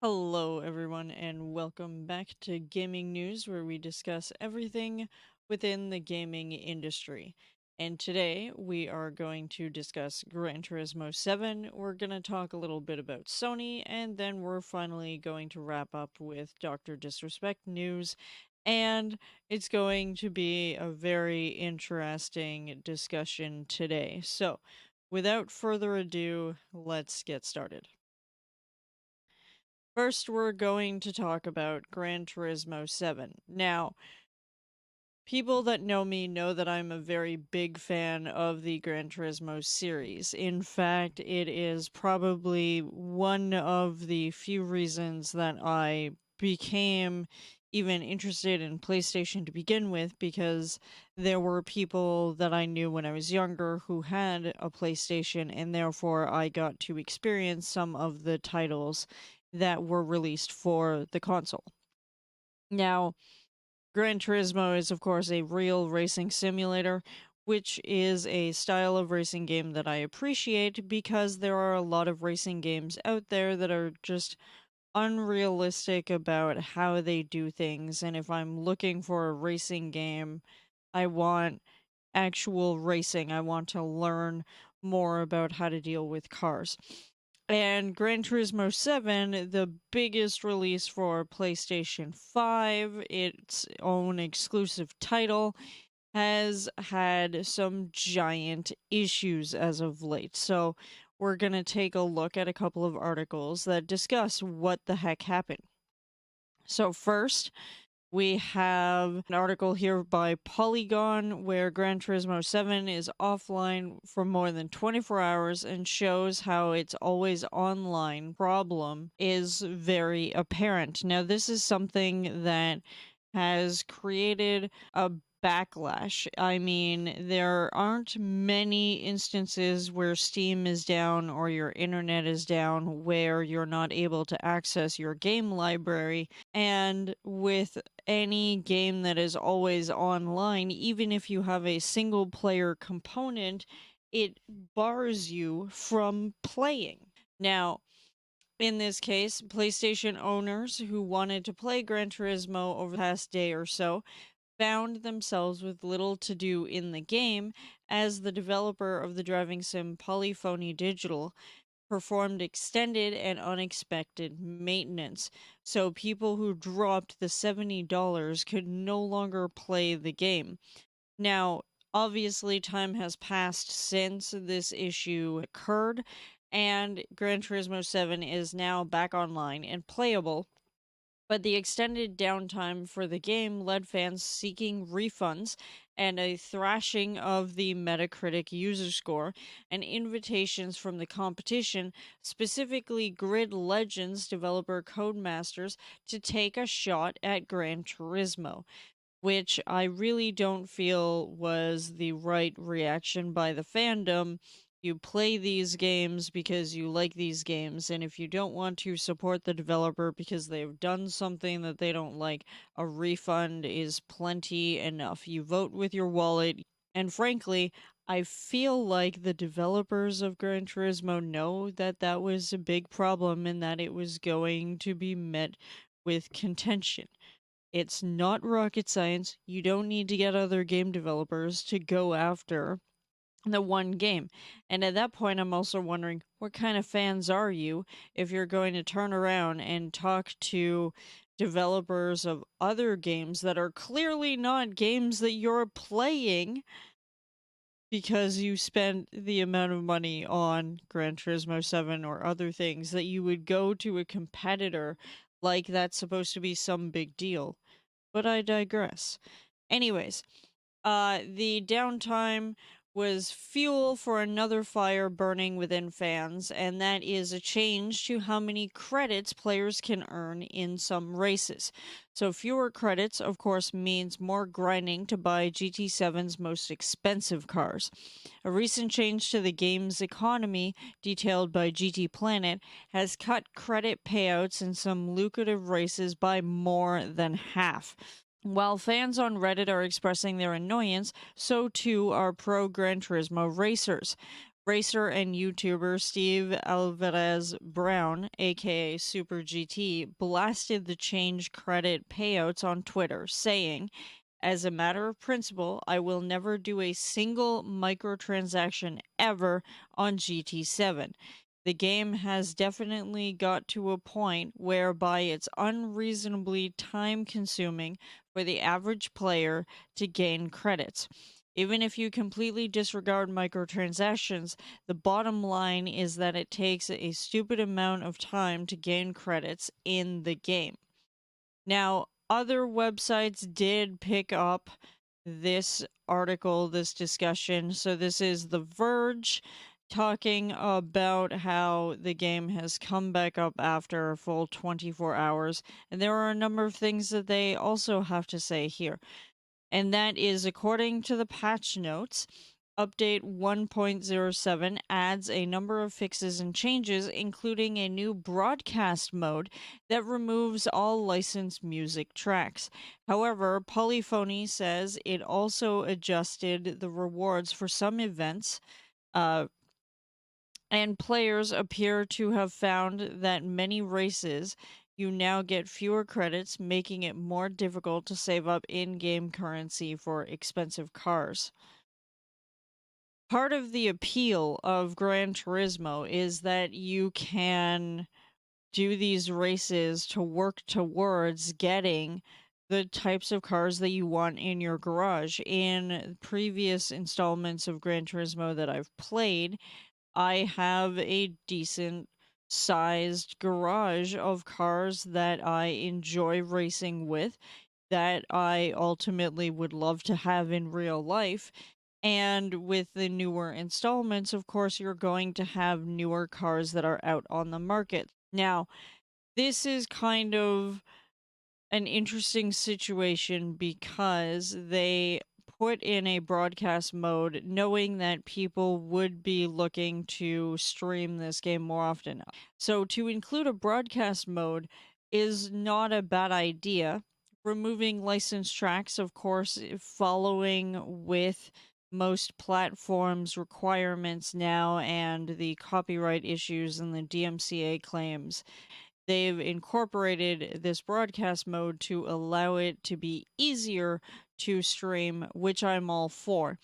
Hello, everyone, and welcome back to Gaming News, where we discuss everything within the gaming industry. And today we are going to discuss Gran Turismo 7. We're going to talk a little bit about Sony, and then we're finally going to wrap up with Dr. Disrespect news. And it's going to be a very interesting discussion today. So, without further ado, let's get started. First, we're going to talk about Gran Turismo 7. Now, people that know me know that I'm a very big fan of the Gran Turismo series. In fact, it is probably one of the few reasons that I became even interested in PlayStation to begin with, because there were people that I knew when I was younger who had a PlayStation, and therefore I got to experience some of the titles that were released for the console. Now, Gran Turismo is, of course, a real racing simulator, which is a style of racing game that I appreciate because there are a lot of racing games out there that are just unrealistic about how they do things. And if I'm looking for a racing game, I want actual racing. I want to learn more about how to deal with cars. And Gran Turismo 7, the biggest release for PlayStation 5, its own exclusive title, has had some giant issues as of late. So, we're going to take a look at a couple of articles that discuss what the heck happened. So, first, we have an article here by Polygon where Gran Turismo 7 is offline for more than 24 hours and shows how its always online problem is very apparent. Now, this is something that has created a backlash. I mean, there aren't many instances where Steam is down or your internet is down where you're not able to access your game library. And with any game that is always online, even if you have a single player component, it bars you from playing. Now, in this case, PlayStation owners who wanted to play Gran Turismo over the past day or so found themselves with little to do in the game, as the developer of the driving sim Polyphony Digital performed extended and unexpected maintenance. So people who dropped the $70 could no longer play the game. Now, obviously, time has passed since this issue occurred, and Gran Turismo 7 is now back online and playable. But the extended downtime for the game led fans seeking refunds and a thrashing of the Metacritic user score and invitations from the competition, specifically Grid Legends developer Codemasters, to take a shot at Gran Turismo, which I really don't feel was the right reaction by the fandom. You play these games because you like these games, and if you don't want to support the developer because they've done something that they don't like, a refund is plenty enough. You vote with your wallet, and frankly, I feel like the developers of Gran Turismo know that that was a big problem and that it was going to be met with contention. It's not rocket science. You don't need to get other game developers to go after the one game. And at that point, I'm also wondering, what kind of fans are you if you're going to turn around and talk to developers of other games that are clearly not games that you're playing because you spent the amount of money on Gran Turismo 7 or other things, that you would go to a competitor like that's supposed to be some big deal. But I digress. Anyways, the downtime was fuel for another fire burning within fans, and that is a change to how many credits players can earn in some races. So, fewer credits, of course, means more grinding to buy GT7's most expensive cars. A recent change to the game's economy, detailed by GT Planet, has cut credit payouts in some lucrative races by more than half. While fans on Reddit are expressing their annoyance, so too are pro Gran Turismo racers. Racer and YouTuber Steve Alvarez Brown, aka Super GT, blasted the change credit payouts on Twitter, saying, "As a matter of principle, I will never do a single microtransaction ever on GT7. The game has definitely got to a point whereby it's unreasonably time consuming for the average player to gain credits. Even if you completely disregard microtransactions, the bottom line is that it takes a stupid amount of time to gain credits in the game." Now, other websites did pick up this article, this discussion. So, this is The Verge talking about how the game has come back up after a full 24 hours. And there are a number of things that they also have to say here. And that is, according to the patch notes, Update 1.07 adds a number of fixes and changes, including a new broadcast mode that removes all licensed music tracks. However, Polyphony says it also adjusted the rewards for some events, and players appear to have found that many races you now get fewer credits, making it more difficult to save up in-game currency for expensive cars. Part of the appeal of Gran Turismo is that you can do these races to work towards getting the types of cars that you want in your garage. In previous installments of Gran Turismo that I've played, I have a decent sized garage of cars that I enjoy racing with, that I ultimately would love to have in real life. And with the newer installments, of course, you're going to have newer cars that are out on the market. Now, this is kind of an interesting situation because they put in a broadcast mode knowing that people would be looking to stream this game more often. So to include a broadcast mode is not a bad idea. Removing licensed tracks, of course, following with most platforms' requirements now and the copyright issues and the DMCA claims, they've incorporated this broadcast mode to allow it to be easier to stream, which I'm all for.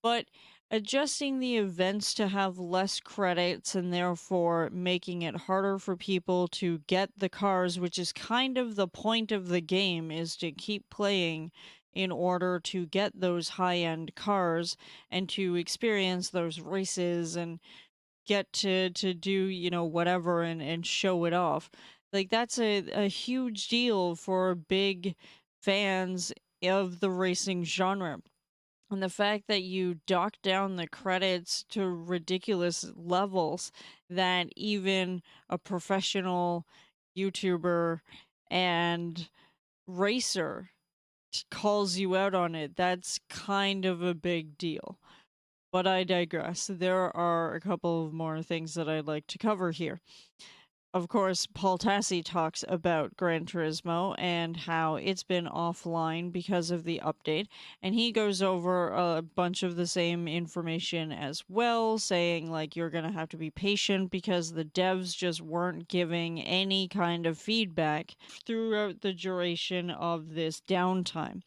But adjusting the events to have less credits and therefore making it harder for people to get the cars, which is kind of the point of the game, is to keep playing in order to get those high-end cars and to experience those races and get to do, you know, whatever and show it off. Like, that's a huge deal for big fans of the racing genre. And the fact that you dock down the credits to ridiculous levels that even a professional YouTuber and racer calls you out on it, that's kind of a big deal. But I digress. There are a couple of more things that I'd like to cover here. Of course, Paul Tassi talks about Gran Turismo and how it's been offline because of the update, and he goes over a bunch of the same information as well, saying, like, you're going to have to be patient because the devs just weren't giving any kind of feedback throughout the duration of this downtime.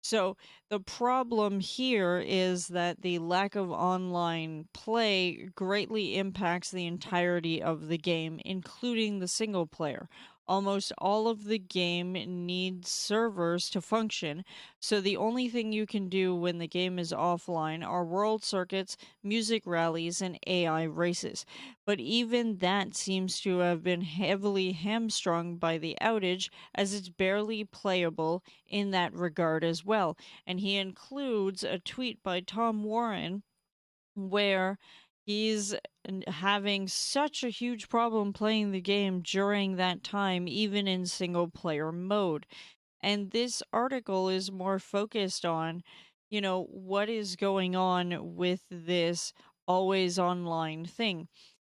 So the problem here is that the lack of online play greatly impacts the entirety of the game, including the single player. Almost all of the game needs servers to function, so the only thing you can do when the game is offline are world circuits, music rallies, and AI races. But even that seems to have been heavily hamstrung by the outage, as it's barely playable in that regard as well. And he includes a tweet by Tom Warren where he's having such a huge problem playing the game during that time, even in single player mode. And this article is more focused on, you know, what is going on with this always online thing.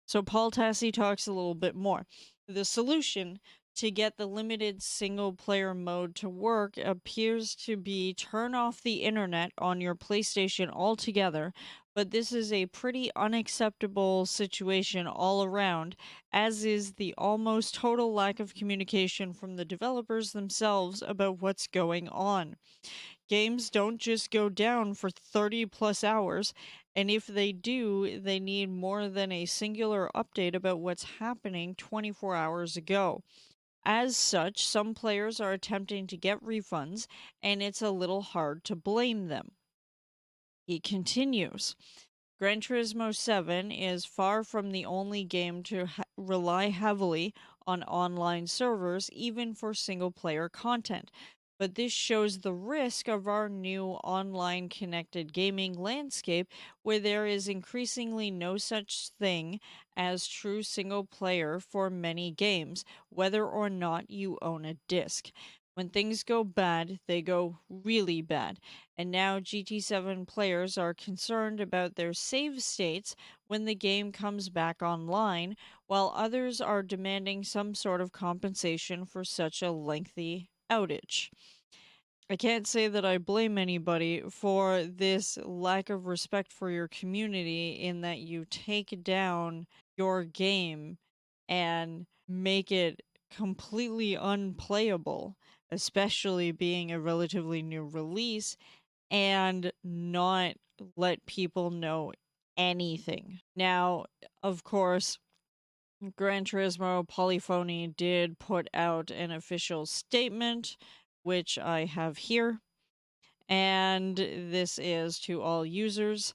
So Paul Tassi talks a little bit more. The solution to get the limited single player mode to work appears to be turn off the internet on your PlayStation altogether, but this is a pretty unacceptable situation all around, as is the almost total lack of communication from the developers themselves about what's going on. Games don't just go down for 30 plus hours, and if they do, they need more than a singular update about what's happening 24 hours ago. As such, some players are attempting to get refunds, and it's a little hard to blame them. He continues. Gran Turismo 7 is far from the only game to rely heavily on online servers, even for single player content. But this shows the risk of our new online connected gaming landscape, where there is increasingly no such thing as true single player for many games, whether or not you own a disc. When things go bad, they go really bad, and now GT7 players are concerned about their save states when the game comes back online, while others are demanding some sort of compensation for such a lengthy outage. I can't say that I blame anybody for this lack of respect for your community in that you take down your game and make it completely unplayable, especially being a relatively new release, and not let people know anything. Now, of course, Gran Turismo Polyphony did put out an official statement, which I have here, and this is to all users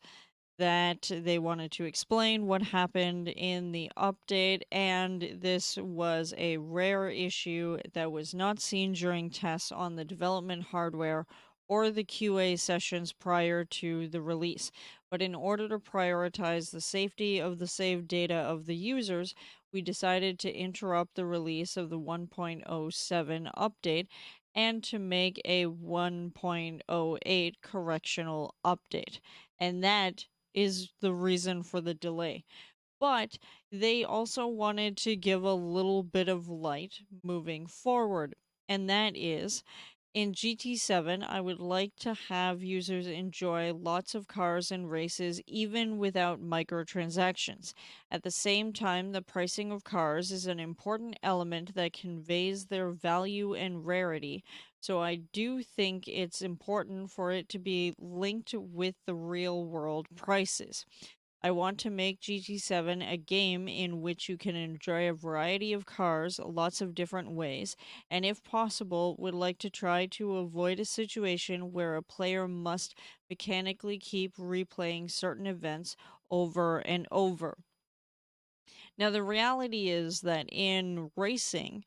that they wanted to explain what happened in the update, and this was a rare issue that was not seen during tests on the development hardware or the QA sessions prior to the release. But in order to prioritize the safety of the saved data of the users, we decided to interrupt the release of the 1.07 update and to make a 1.08 correctional update. And that is the reason for the delay. But they also wanted to give a little bit of light moving forward. And that is, in GT7, I would like to have users enjoy lots of cars and races even without microtransactions. At the same time, the pricing of cars is an important element that conveys their value and rarity, so I do think it's important for it to be linked with the real world prices. I want to make GT7 a game in which you can enjoy a variety of cars lots of different ways, and if possible, would like to try to avoid a situation where a player must mechanically keep replaying certain events over and over. Now, the reality is that in racing,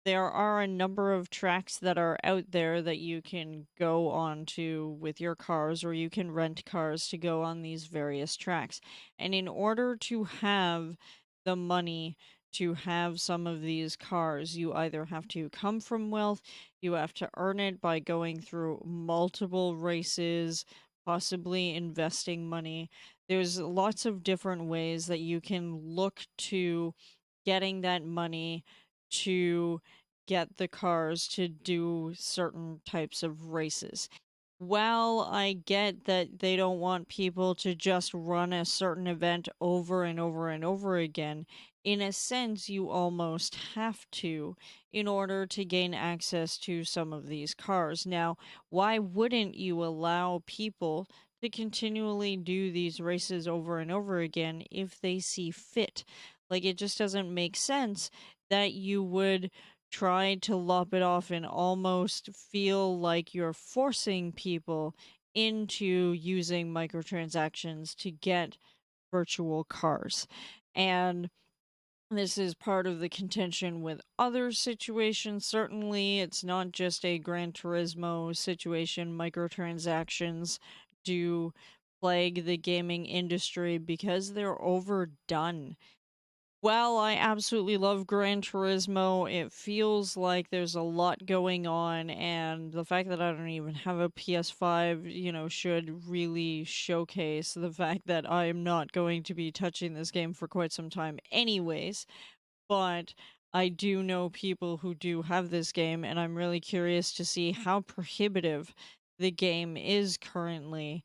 there are a number of tracks that are out there that you can go on to with your cars, or you can rent cars to go on these various tracks. And in order to have the money to have some of these cars, you either have to come from wealth, you have to earn it by going through multiple races, possibly investing money. There's lots of different ways that you can look to getting that money to get the cars to do certain types of races. While I get that they don't want people to just run a certain event over and over and over again, in a sense, you almost have to in order to gain access to some of these cars. Now, why wouldn't you allow people to continually do these races over and over again if they see fit? Like, it just doesn't make sense that you would try to lop it off and almost feel like you're forcing people into using microtransactions to get virtual cars. And this is part of the contention with other situations. Certainly, it's not just a Gran Turismo situation. Microtransactions do plague the gaming industry because they're overdone. While I absolutely love Gran Turismo, it feels like there's a lot going on, and the fact that I don't even have a PS5, should really showcase the fact that I am not going to be touching this game for quite some time, anyways. But I do know people who do have this game, and I'm really curious to see how prohibitive the game is currently.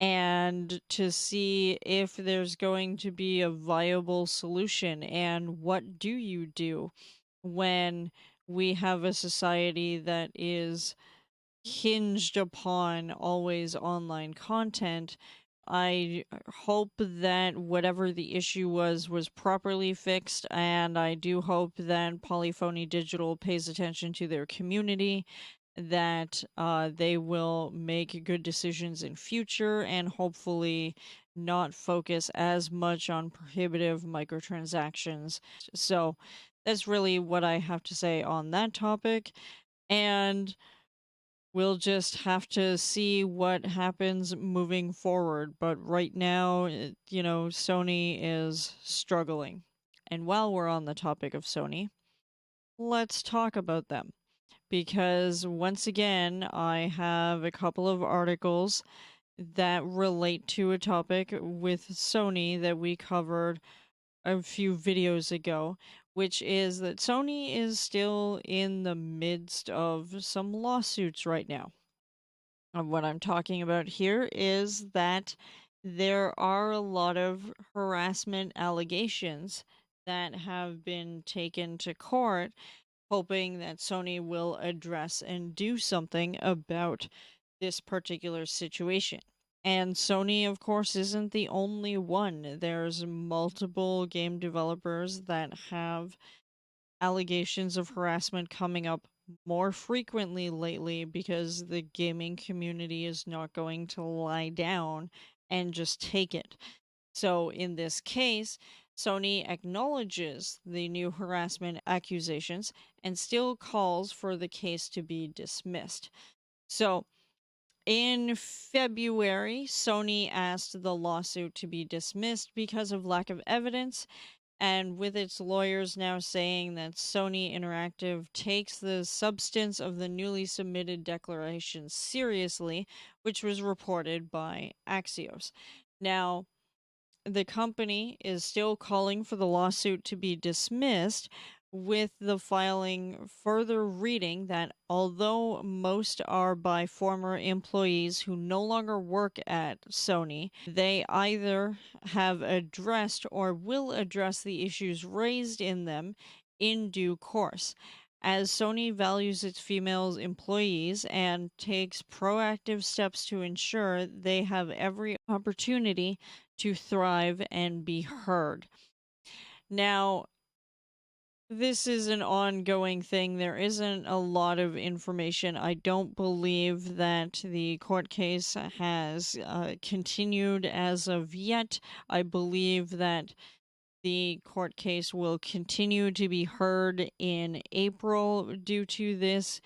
and to see if there's going to be a viable solution. And what do you do when we have a society that is hinged upon always online content? I hope that whatever the issue was properly fixed, and I do hope that Polyphony Digital pays attention to their community, that they will make good decisions in future, and hopefully not focus as much on prohibitive microtransactions. So that's really what I have to say on that topic. And we'll just have to see what happens moving forward. But right now, Sony is struggling. And while we're on the topic of Sony, let's talk about them. Because once again, I have a couple of articles that relate to a topic with Sony that we covered a few videos ago, which is that Sony is still in the midst of some lawsuits right now. What I'm talking about here is that there are a lot of harassment allegations that have been taken to court, hoping that Sony will address and do something about this particular situation. And Sony, of course, isn't the only one. There's multiple game developers that have allegations of harassment coming up more frequently lately because the gaming community is not going to lie down and just take it. So in this case, Sony acknowledges the new harassment accusations and still calls for the case to be dismissed. So in February, Sony asked the lawsuit to be dismissed because of lack of evidence, and with its lawyers now saying that Sony Interactive takes the substance of the newly submitted declaration seriously, which was reported by Axios. Now, the company is still calling for the lawsuit to be dismissed, with the filing further reading that although most are by former employees who no longer work at Sony, they either have addressed or will address the issues raised in them in due course. As Sony values its female employees and takes proactive steps to ensure they have every opportunity to thrive and be heard. Now, this is an ongoing thing. There isn't a lot of information. I don't believe that the court case has continued as of yet. I believe that the court case will continue to be heard in April due to this.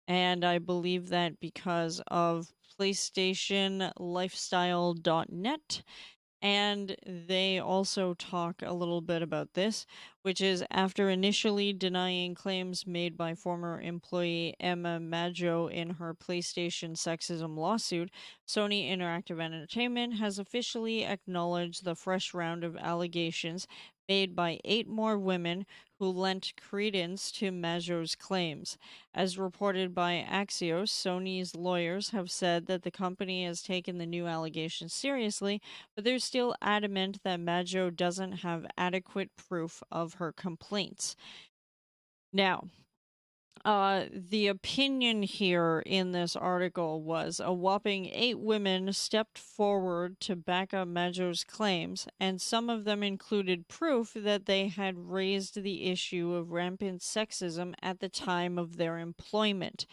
And I believe that because of PlayStation Lifestyle.net. And they also talk a little bit about this, which is after initially denying claims made by former employee Emma Maggio in her PlayStation sexism lawsuit, Sony Interactive Entertainment has officially acknowledged the fresh round of allegations made by 8 more women who lent credence to Maggio's claims. As reported by Axios, Sony's lawyers have said that the company has taken the new allegations seriously, but they're still adamant that Maggio doesn't have adequate proof of her complaints. Now, the opinion here in this article was a whopping 8 women stepped forward to back up Maggio's claims, and some of them included proof that they had raised the issue of rampant sexism at the time of their employment.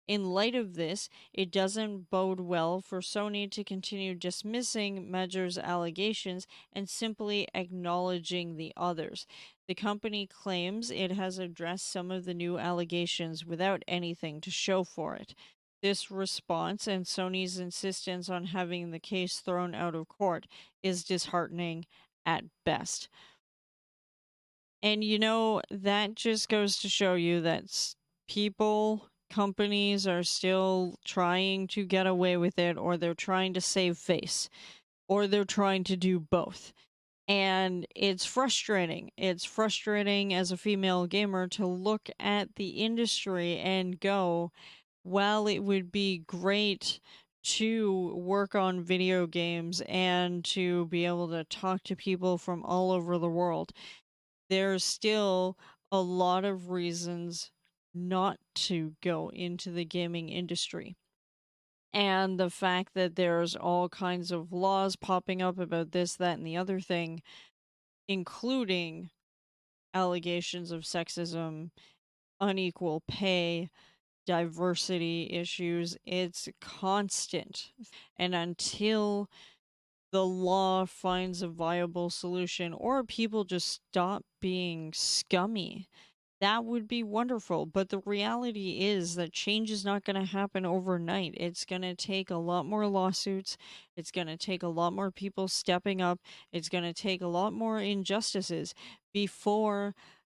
In light of this, it doesn't bode well for Sony to continue dismissing Maggio's allegations and simply acknowledging the others. The company claims it has addressed some of the new allegations without anything to show for it. This response and Sony's insistence on having the case thrown out of court is disheartening at best. And that just goes to show you that companies are still trying to get away with it, or they're trying to save face, or they're trying to do both. And it's frustrating. It's frustrating as a female gamer to look at the industry and go, well, it would be great to work on video games and to be able to talk to people from all over the world. There's still a lot of reasons not to go into the gaming industry. And the fact that there's all kinds of laws popping up about this, that, and the other thing, including allegations of sexism, unequal pay, diversity issues, it's constant. And until the law finds a viable solution or people just stop being scummy, that would be wonderful. But the reality is that change is not going to happen overnight. It's going to take a lot more lawsuits. It's going to take a lot more people stepping up. It's going to take a lot more injustices before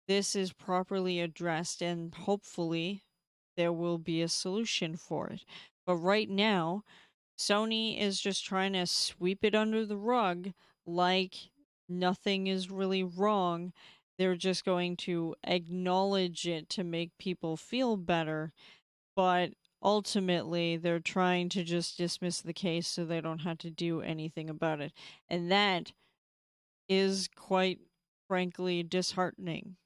this is properly addressed, and hopefully there will be a solution for it. But right now, Sony is just trying to sweep it under the rug like nothing is really wrong. They're just going to acknowledge it to make people feel better, but ultimately they're trying to just dismiss the case so they don't have to do anything about it. And that is quite frankly disheartening.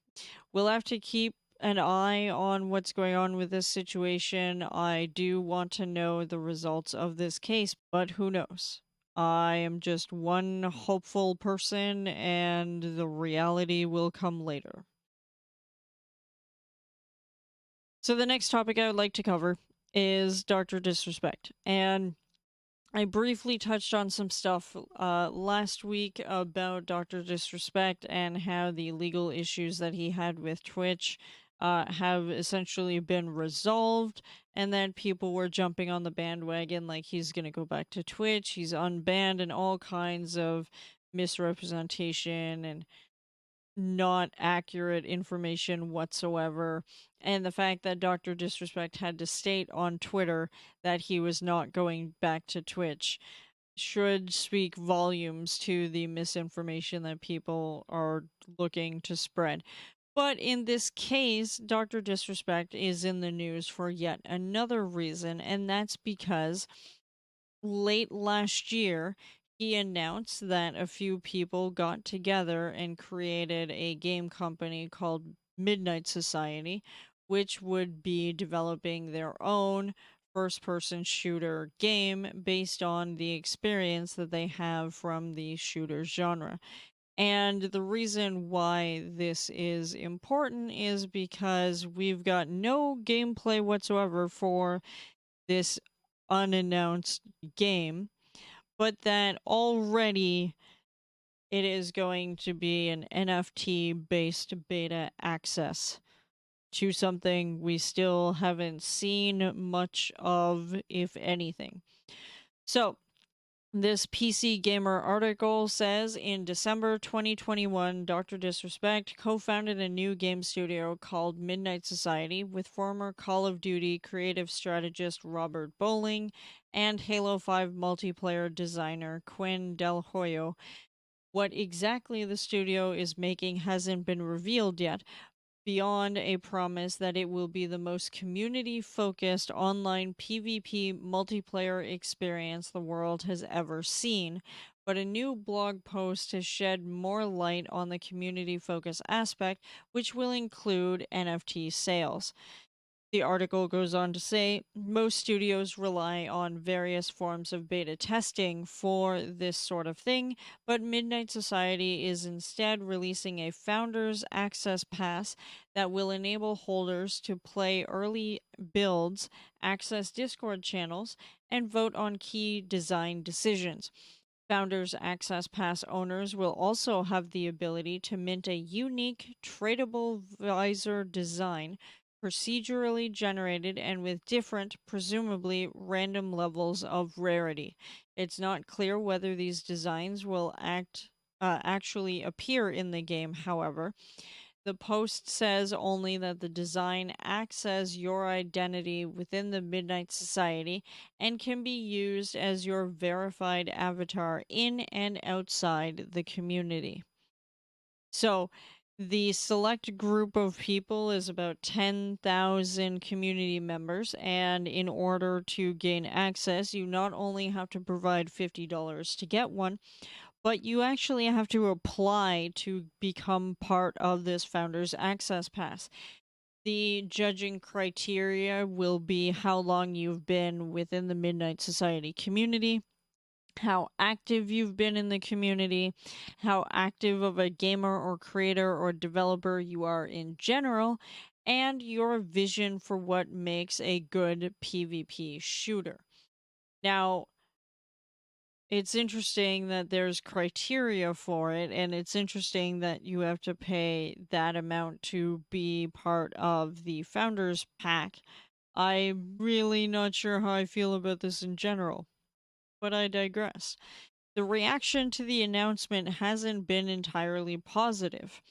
We'll have to keep an eye on what's going on with this situation. I do want to know the results of this case, but who knows? I am just one hopeful person, and the reality will come later. So, the next topic I would like to cover is Dr. Disrespect. And I briefly touched on some stuff last week about Dr. Disrespect and how the legal issues that he had with Twitch have essentially been resolved, and then people were jumping on the bandwagon like he's going to go back to Twitch, he's unbanned, and all kinds of misrepresentation and not accurate information whatsoever. And the fact that Dr. Disrespect had to state on Twitter that he was not going back to Twitch should speak volumes to the misinformation that people are looking to spread. But in this case, Dr. Disrespect is in the news for yet another reason, and that's because late last year, he announced that a few people got together and created a game company called Midnight Society, which would be developing their own first person shooter game based on the experience that they have from the shooter genre. And the reason why this is important is because we've got no gameplay whatsoever for this unannounced game, but that already it is going to be an NFT based beta access to something we still haven't seen much of, if anything. So, this PC Gamer article says in December 2021, Dr. Disrespect co founded a new game studio called Midnight Society with former Call of Duty creative strategist Robert Bowling and Halo 5 multiplayer designer Quinn Del Hoyo. What exactly the studio is making hasn't been revealed yet, beyond a promise that it will be the most community focused online PvP multiplayer experience the world has ever seen. But a new blog post has shed more light on the community focus aspect, which will include NFT sales. The article goes on to say most studios rely on various forms of beta testing for this sort of thing, but Midnight Society is instead releasing a Founders Access Pass that will enable holders to play early builds, access Discord channels, and vote on key design decisions. Founders Access Pass owners will also have the ability to mint a unique tradable visor design, procedurally generated and with different, presumably random levels of rarity. It's not clear whether these designs will actually appear in the game, however. The post says only that the design acts as your identity within the Midnight Society and can be used as your verified avatar in and outside the community. So, The select group of people is about 10,000 community members, and in order to gain access, you not only have to provide $50 to get one, but you actually have to apply to become part of this Founders Access Pass. The judging criteria will be how long you've been within the Midnight Society community, how active you've been in the community, how active of a gamer or creator or developer you are in general, and your vision for what makes a good PvP shooter. Now, it's interesting that there's criteria for it, and it's interesting that you have to pay that amount to be part of the Founders Pack. I'm really not sure how I feel about this in general, but I digress. The reaction to the announcement hasn't been entirely positive.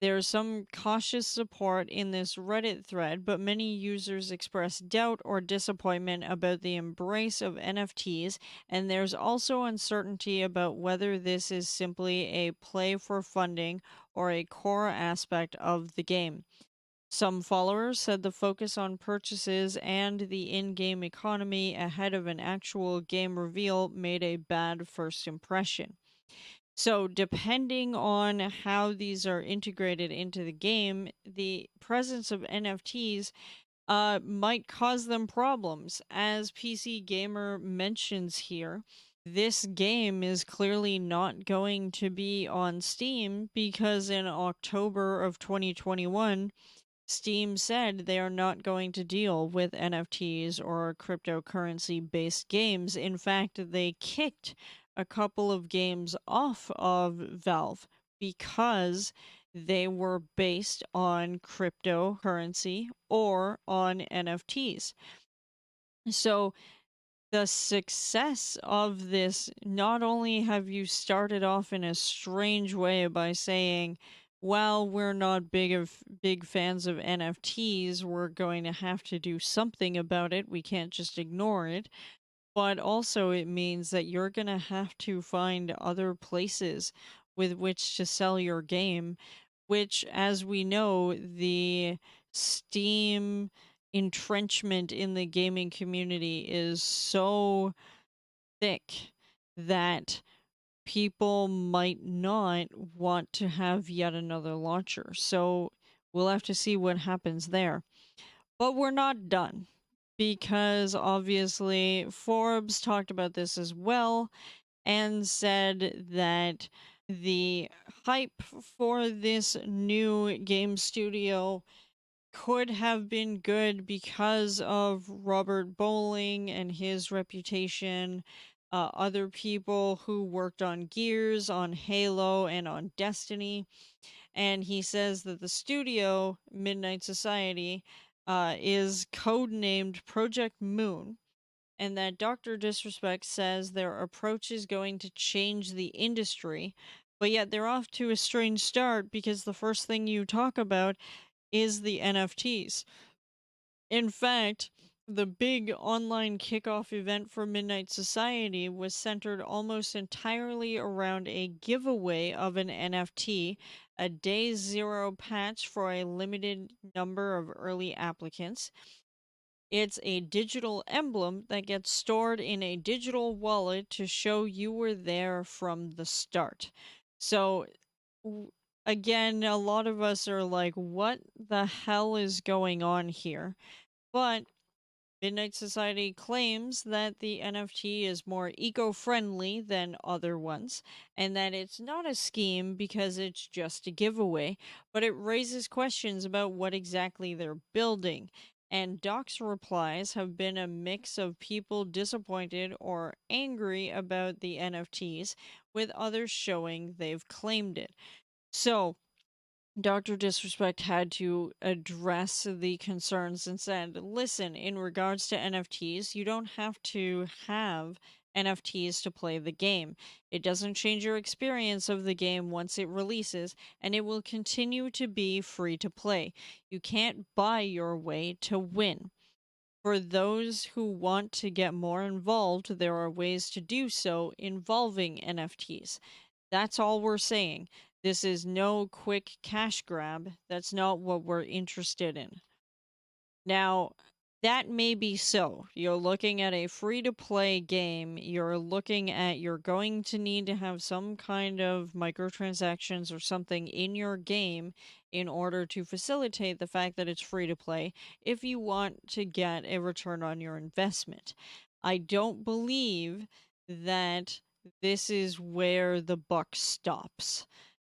There's some cautious support in this Reddit thread, but many users express doubt or disappointment about the embrace of NFTs, and there's also uncertainty about whether this is simply a play for funding or a core aspect of the game. Some followers said the focus on purchases and the in game economy ahead of an actual game reveal made a bad first impression. So, depending on how these are integrated into the game, the presence of NFTs might cause them problems. As PC Gamer mentions here, this game is clearly not going to be on Steam because in October of 2021, Steam said they are not going to deal with NFTs or cryptocurrency based games. In fact, they kicked a couple of games off of Valve because they were based on cryptocurrency or on NFTs. So, the success of this, not only have you started off in a strange way by saying, well, we're not big fans of NFTs, we're going to have to do something about it, we can't just ignore it, but also it means that you're going to have to find other places with which to sell your game, which, as we know, the Steam entrenchment in the gaming community is so thick that people might not want to have yet another launcher. So we'll have to see what happens there. But we're not done because obviously Forbes talked about this as well and said that the hype for this new game studio could have been good because of Robert Bowling and his reputation. Other people who worked on Gears, on Halo, and on Destiny. And he says that the studio, Midnight Society, is codenamed Project Moon, and that Dr. Disrespect says their approach is going to change the industry, but yet they're off to a strange start because the first thing you talk about is the NFTs. In fact, the big online kickoff event for Midnight Society was centered almost entirely around a giveaway of an NFT, a day zero patch for a limited number of early applicants. It's a digital emblem that gets stored in a digital wallet to show you were there from the start. So, again, a lot of us are like, what the hell is going on here? But Midnight Society claims that the NFT is more eco friendly than other ones, and that it's not a scheme because it's just a giveaway, but it raises questions about what exactly they're building. And Doc's replies have been a mix of people disappointed or angry about the NFTs, with others showing they've claimed it. So, Dr. Disrespect had to address the concerns and said, listen, in regards to NFTs, you don't have to have NFTs to play the game. It doesn't change your experience of the game once it releases, and it will continue to be free to play. You can't buy your way to win. For those who want to get more involved, there are ways to do so involving NFTs. That's all we're saying. This is no quick cash grab. That's not what we're interested in. Now, that may be so. You're looking at a free to play game. You're going to need to have some kind of microtransactions or something in your game in order to facilitate the fact that it's free to play if you want to get a return on your investment. I don't believe that this is where the buck stops.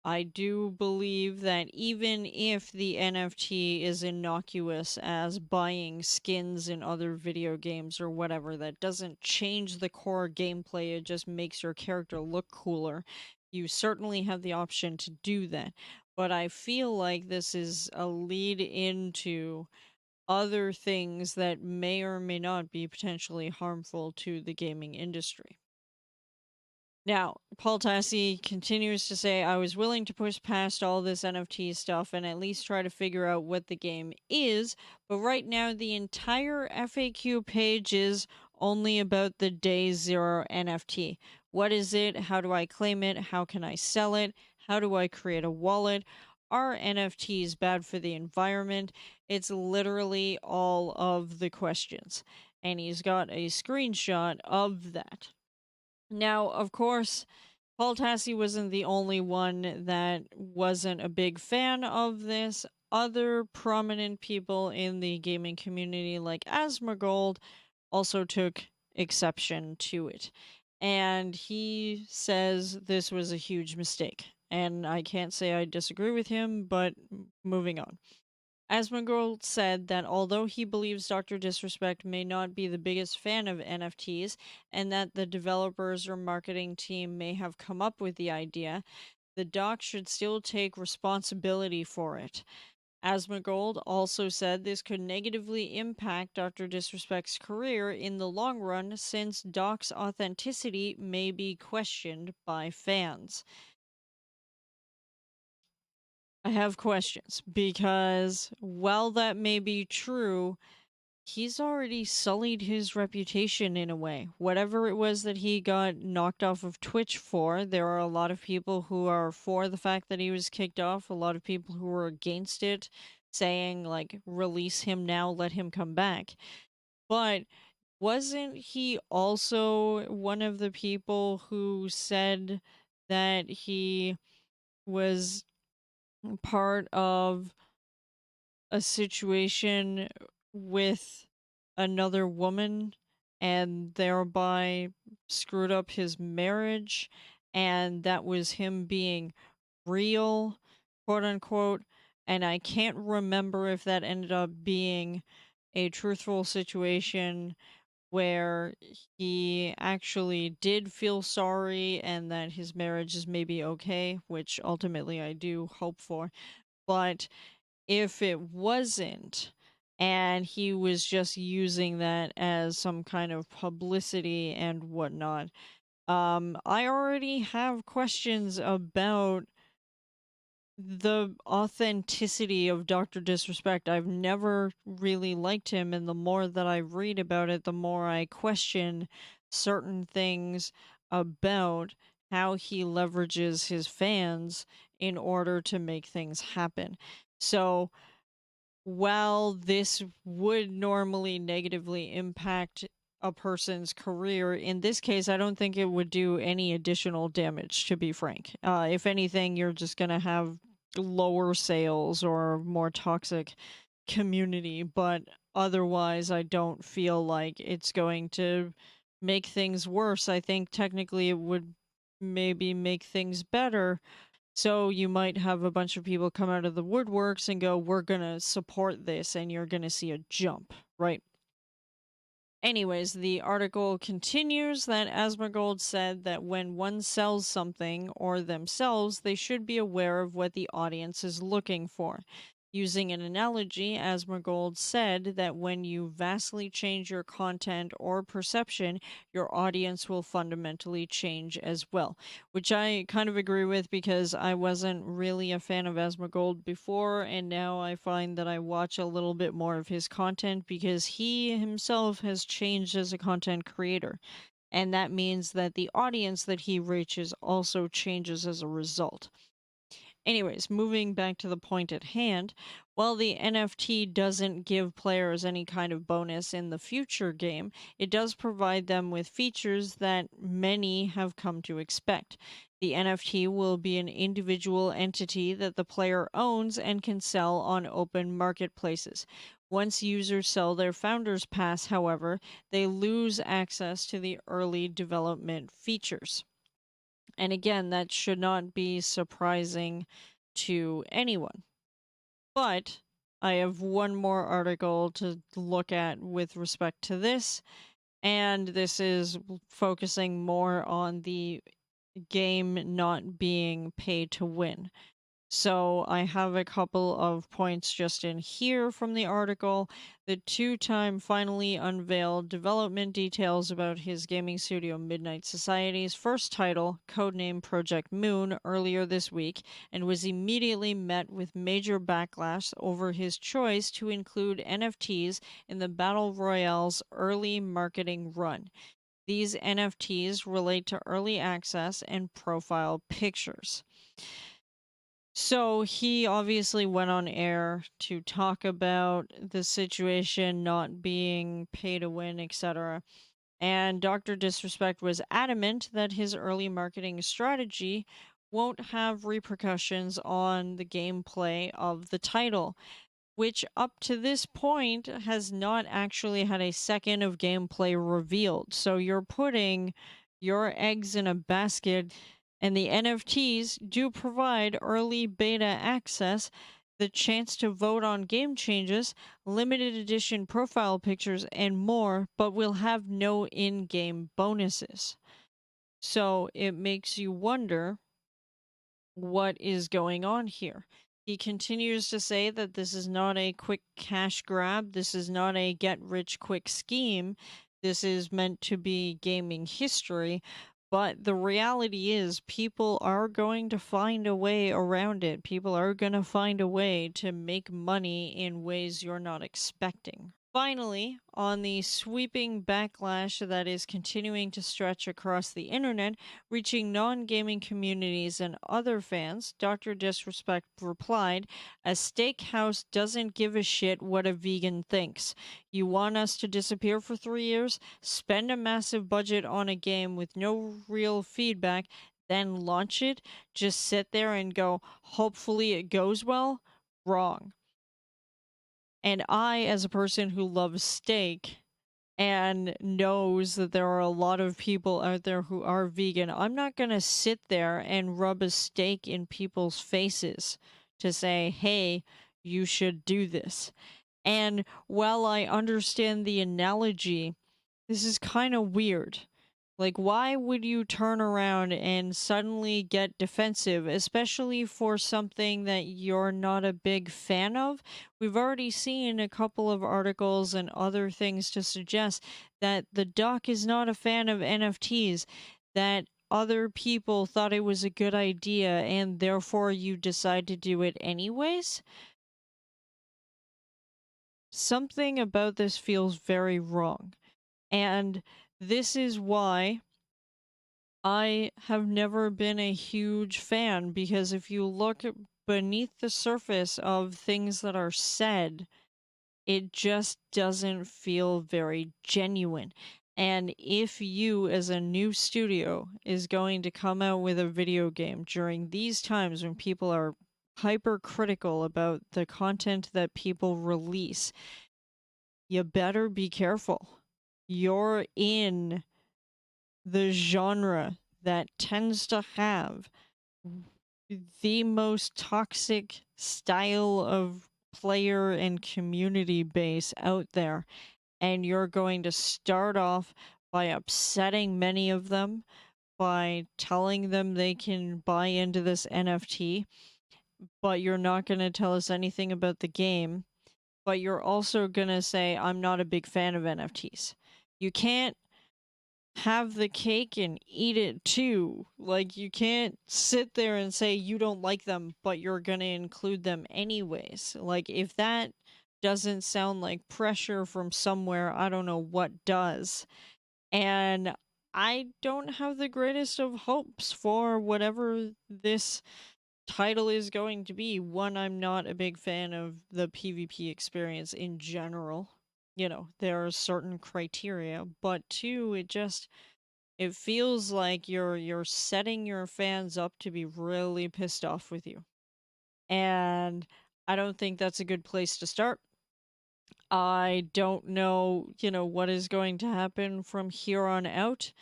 I do believe that even if the NFT is innocuous as buying skins in other video games or whatever, that doesn't change the core gameplay, it just makes your character look cooler. You certainly have the option to do that. But I feel like this is a lead into other things that may or may not be potentially harmful to the gaming industry. Now, Paul Tassi continues to say, I was willing to push past all this NFT stuff and at least try to figure out what the game is, but right now the entire FAQ page is only about the day zero NFT. What is it? How do I claim it? How can I sell it? How do I create a wallet? Are NFTs bad for the environment? It's literally all of the questions. And he's got a screenshot of that. Now, of course, Paul Tassi wasn't the only one that wasn't a big fan of this. Other prominent people in the gaming community, like Asmongold, also took exception to it. And he says this was a huge mistake. And I can't say I disagree with him, but moving on. Asmongold said that although he believes Dr. Disrespect may not be the biggest fan of NFTs and that the developers or marketing team may have come up with the idea, the doc should still take responsibility for it. Asmongold also said this could negatively impact Dr. Disrespect's career in the long run since Doc's authenticity may be questioned by fans. I have questions because while that may be true, he's already sullied his reputation in a way. Whatever it was that he got knocked off of Twitch for, there are a lot of people who are for the fact that he was kicked off, a lot of people who are against it, saying, like, release him now, let him come back. But wasn't he also one of the people who said that he was part of a situation with another woman and thereby screwed up his marriage, and that was him being real, quote unquote? And I can't remember if that ended up being a truthful situation where he actually did feel sorry and that his marriage is maybe okay, which ultimately I do hope for. But if it wasn't, and he was just using that as some kind of publicity and whatnot, I already have questions about the authenticity of Dr. Disrespect. I've never really liked him, and the more that I read about it, the more I question certain things about how he leverages his fans in order to make things happen. So, while this would normally negatively impact a person's career, in this case, I don't think it would do any additional damage, to be frank. If anything, you're just going to have lower sales or more toxic community, but otherwise, I don't feel like it's going to make things worse. I think technically it would maybe make things better, so you might have a bunch of people come out of the woodworks and go, we're going to support this, and you're going to see a jump, right? Anyways, the article continues that Asmongold said that when one sells something or themselves, they should be aware of what the audience is looking for. Using an analogy, Asmongold said that when you vastly change your content or perception, your audience will fundamentally change as well, which I kind of agree with because I wasn't really a fan of Asmongold before, and now I find that I watch a little bit more of his content because he himself has changed as a content creator. And that means that the audience that he reaches also changes as a result. Anyways, moving back to the point at hand, while the NFT doesn't give players any kind of bonus in the future game, it does provide them with features that many have come to expect. The NFT will be an individual entity that the player owns and can sell on open marketplaces. Once users sell their Founders Pass, however, they lose access to the early development features. And again, that should not be surprising to anyone. But I have one more article to look at with respect to this, and this is focusing more on the game not being pay to win. So I have a couple of points just in here from the article. The two-time finally unveiled development details about his gaming studio Midnight Society's first title, codename Project Moon, earlier this week, and was immediately met with major backlash over his choice to include NFTs in the Battle Royale's early marketing run. These NFTs relate to early access and profile pictures. So he obviously went on air to talk about the situation not being pay to win, etc. And Dr. Disrespect was adamant that his early marketing strategy won't have repercussions on the gameplay of the title, which up to this point has not actually had a second of gameplay revealed. So you're putting your eggs in a basket, and the NFTs do provide early beta access, the chance to vote on game changes, limited edition profile pictures, and more, but will have no in game bonuses. So it makes you wonder what is going on here. He continues to say that this is not a quick cash grab, this is not a get rich quick scheme, this is meant to be gaming history. But the reality is, people are going to find a way around it. People are going to find a way to make money in ways you're not expecting. Finally, on the sweeping backlash that is continuing to stretch across the internet, reaching non gaming communities and other fans, Dr. Disrespect replied, "A steakhouse doesn't give a shit what a vegan thinks. You want us to disappear for 3 years? Spend a massive budget on a game with no real feedback, then launch it? Just sit there and go, hopefully it goes well? Wrong." And I, as a person who loves steak and knows that there are a lot of people out there who are vegan, I'm not going to sit there and rub a steak in people's faces to say, hey, you should do this. And while I understand the analogy, this is kind of weird. Like, why would you turn around and suddenly get defensive, especially for something that you're not a big fan of? We've already seen a couple of articles and other things to suggest that the doc is not a fan of NFTs, that other people thought it was a good idea, and therefore you decide to do it anyways. Something about this feels very wrong. And this is why I have never been a huge fan, because if you look beneath the surface of things that are said, it just doesn't feel very genuine. And if you, as a new studio, is going to come out with a video game during these times when people are hypercritical about the content that people release, you better be careful. You're in the genre that tends to have the most toxic style of player and community base out there, and you're going to start off by upsetting many of them by telling them they can buy into this NFT, but you're not going to tell us anything about the game, but you're also going to say, I'm not a big fan of NFTs. You can't have the cake and eat it too. Like, you can't sit there and say you don't like them, but you're gonna include them anyways. Like, if that doesn't sound like pressure from somewhere, I don't know what does. And I don't have the greatest of hopes for whatever this title is going to be one, I'm not a big fan of the PvP experience in general. You know, there are certain criteria, but two, it feels like you're setting your fans up to be really pissed off with you. And I don't think that's a good place to start. I don't know, what is going to happen from here on out.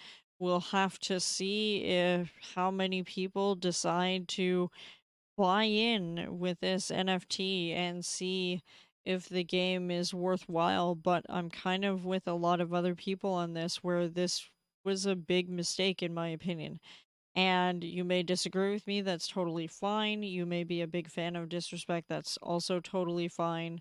We'll have to see if how many people decide to buy in with this NFT and see if the game is worthwhile. But I'm kind of with a lot of other people on this where this was a big mistake, in my opinion. And you may disagree with me, that's totally fine. You may be a big fan of disrespect, that's also totally fine.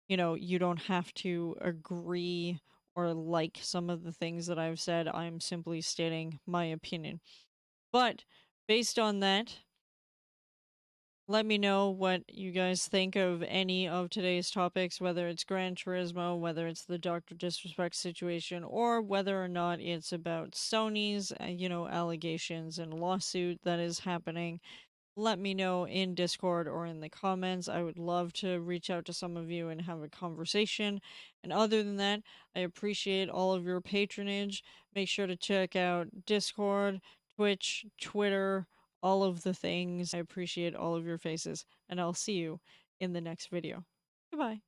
You don't have to agree or like some of the things that I've said. I'm simply stating my opinion. But based on that, let me know what you guys think of any of today's topics, whether it's Gran Turismo, whether it's the Dr. Disrespect situation, or whether or not it's about Sony's, allegations and lawsuit that is happening. Let me know in Discord or in the comments. I would love to reach out to some of you and have a conversation. And other than that, I appreciate all of your patronage. Make sure to check out Discord, Twitch, Twitter, all of the things. I appreciate all of your faces, and I'll see you in the next video. Goodbye.